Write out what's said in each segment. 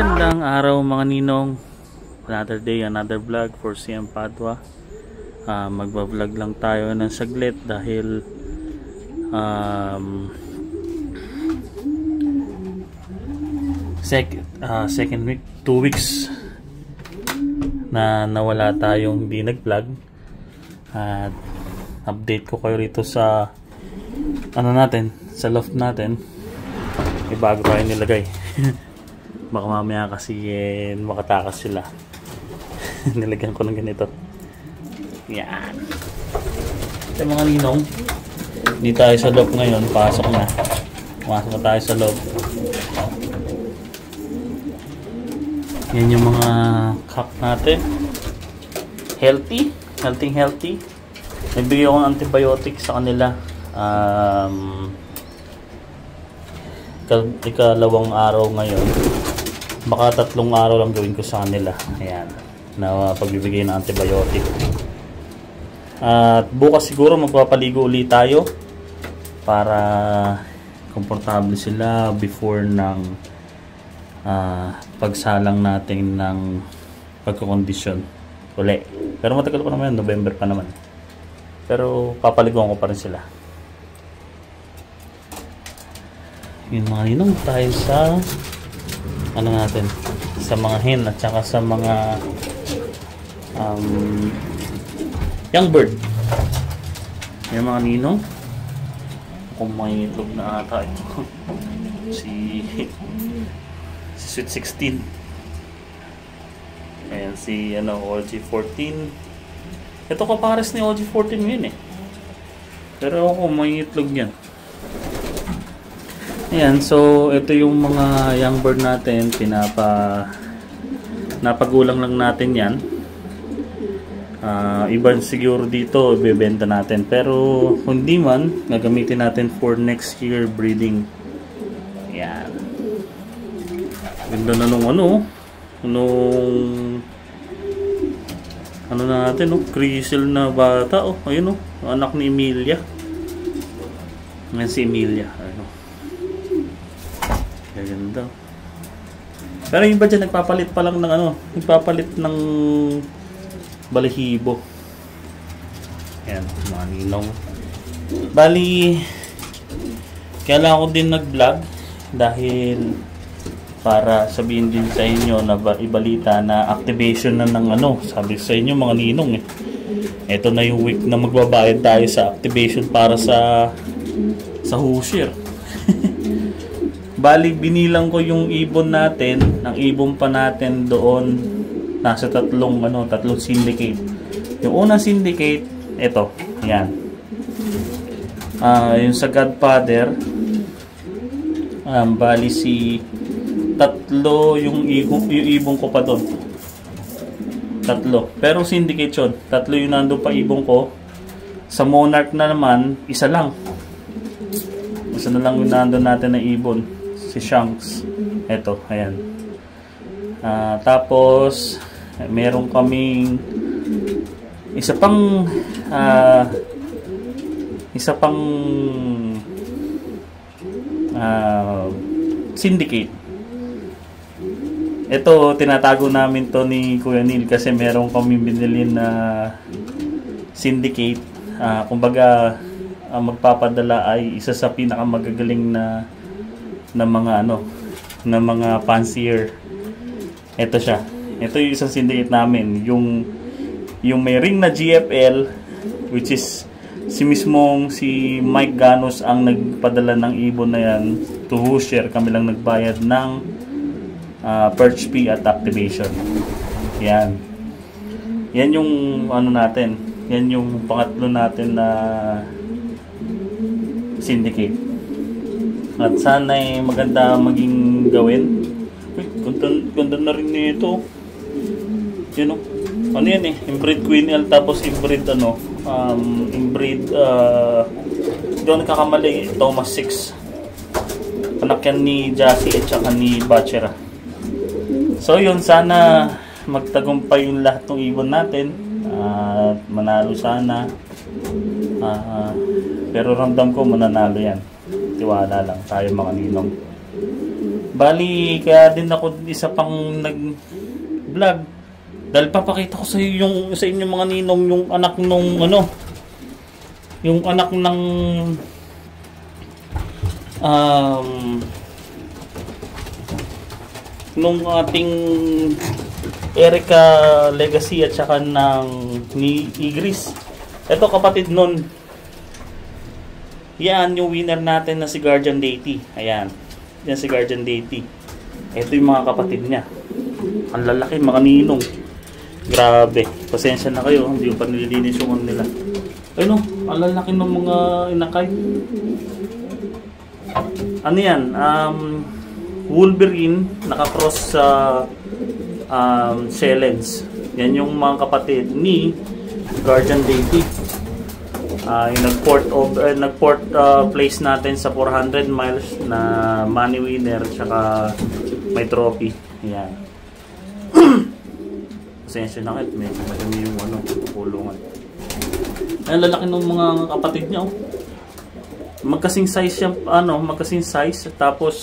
Magandang araw mga ninong. Another day, another vlog for CM Padua. Magba-vlog lang tayo ng saglit dahil second week, 2 weeks na nawala tayong hindi nag-vlog. At update ko kayo rito sa sa loft natin. May bago tayo nilagay. Baka mamaya kasi makatakas sila. Nilagyan ko ng ganito. Yan. Ito mga ninong, hindi tayo sa loob ngayon. Pasok na tayo sa loob. Yan yung mga cock natin. Healthy. Nagbigay ako ng antibiotics sa kanila. Ikalawang araw ngayon. Baka 3 araw lang gawin ko sa kanila. Ayan, na pagbibigay ng antibiotic. At bukas siguro magpapaligo ulit tayo para komportable sila before ng pagsalang natin ng pagkakondisyon uli. Pero matagal pa naman, November pa naman. Pero papaliguan ko pa rin sila. Yun mga ninong, tayo sa natin, sa mga hen at saka sa mga young bird. Yung mga ninong, kung may itlog na ata ito. si Sweet 16. Ayan si OG14. Ito kapares ni OG14 yun eh. Pero ako may itlog niyan. Ayan, so ito yung mga young bird natin, napagulang lang natin yan. Iba siguro dito, ibebenta natin. Pero kung di man, gagamitin natin for next year breeding. Ayan. Ganda na nung natin, Crystal na bata, ayun anak ni Emilia. Ayan si Emilia, ganda. Pero yung iba dyan nagpapalit pa lang ng nagpapalit ng balahibo. Ayan, mga ninong. Bali, kailangan ko din nag-vlog dahil para sabihin din sa inyo na ibalita na activation na ng sabi sa inyo mga ninong ito na yung week na magbabayad tayo sa activation para sa Hoosier. Bali, binilang ko yung ibon natin, ang ibon pa natin doon, nasa tatlong syndicate. Yung unang syndicate, ito, yan. Yung sa Godfather, bali tatlo yung ibon ko pa doon. Tatlo. Pero syndicate yun. Tatlo yung nandun pa ibon ko. Sa Monarch na naman, isa lang. Isa na lang yung nandun natin na ibon. Si Shanks. Eto, ayan. Tapos meron kaming isa pang syndicate. Ito, tinatago namin to ni Kuya Neil kasi meron kaming binili na syndicate. Kumbaga, magpapadala ay isa sa pinakamagagaling na mga fancier. Ito siya. Ito yung isang syndicate namin. Yung may ring na GFL, which is si Mike Ganos ang nagpadala ng ibon na yan to Hoosier. Kami lang nagbayad ng perch fee at activation. Yan. Yan yung natin. Yan yung pangatlo natin na syndicate. At sana maganda maging gawin. Ganda na rin nito. Yun yan inbreed Queen L tapos inbreed inbreed doon nagkakamali, Thomas 6. Anak yan ni Jassy at saka ni Bachera. So yun, sana magtagumpay yung lahat ng ibon natin at manalo sana. Pero ramdam ko mananalo yan. Tiwala lang tayo mga ninong. Bali, kaya din ako isa pang nag-vlog. Dahil papakita ko sa inyo mga ninong yung anak nung yung anak ng nung ating Erica Legacy at saka ni Igris. Ito kapatid nun. Yan yung winner natin na si Guardian Deity. Ayan. Yan si Guardian Deity. Ito yung mga kapatid niya. Ang lalaki, mga ninong. Grabe. Pasensya na kayo. Hindi ko pa nililinis yung nila. Ayun, ang lalaki ng mga inakay. Ano yan? Wolverine nakakross sa Shellens. Yan yung mga kapatid ni Guardian Deity. Yung nag-port place natin sa 400 miles na money winner tsaka may trophy. Yan. Pasensya na kayo, medyo madami yung pulungan. Ang lalaki ng mga kapatid niya. Magkasing size siya, magkasing size. Tapos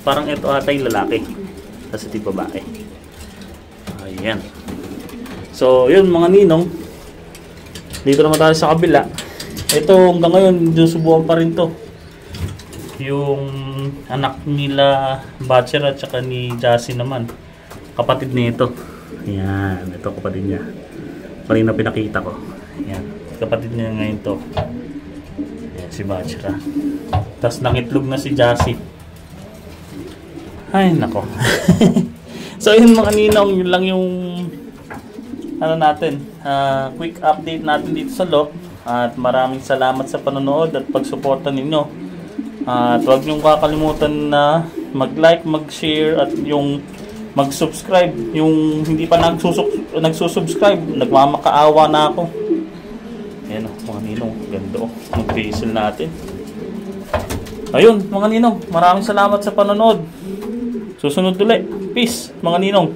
parang ito ata yung lalaki. Tapos ito yung babae. Ayan. So, yun mga ninong. Dito naman tayo sa kabila. Ito hanggang ngayon, susubukan pa rin to. Yung anak nila, Batcher at saka ni Jassy naman. Kapatid nito. Ayan, ito kapatid niya. Kanina pinakita ko. Ayan, kapatid niya ngayon to. Ayan, si Batcher. Tapos nangitlog na si Jassy. Ay, nako. So, yun mga ninong, yun lang yung natin, quick update natin dito sa loob. At maraming salamat sa panonood at pagsuporta ninyo. At huwag niyong kakalimutan na mag-like, mag-share at yung mag-subscribe. Yung hindi pa nagsusubscribe, nagmamakaawa na ako. Ayan o, mga ninong, ganda o. Mag-basil natin. Ayun, mga ninong, maraming salamat sa panonood. Susunod ulit. Peace, mga ninong.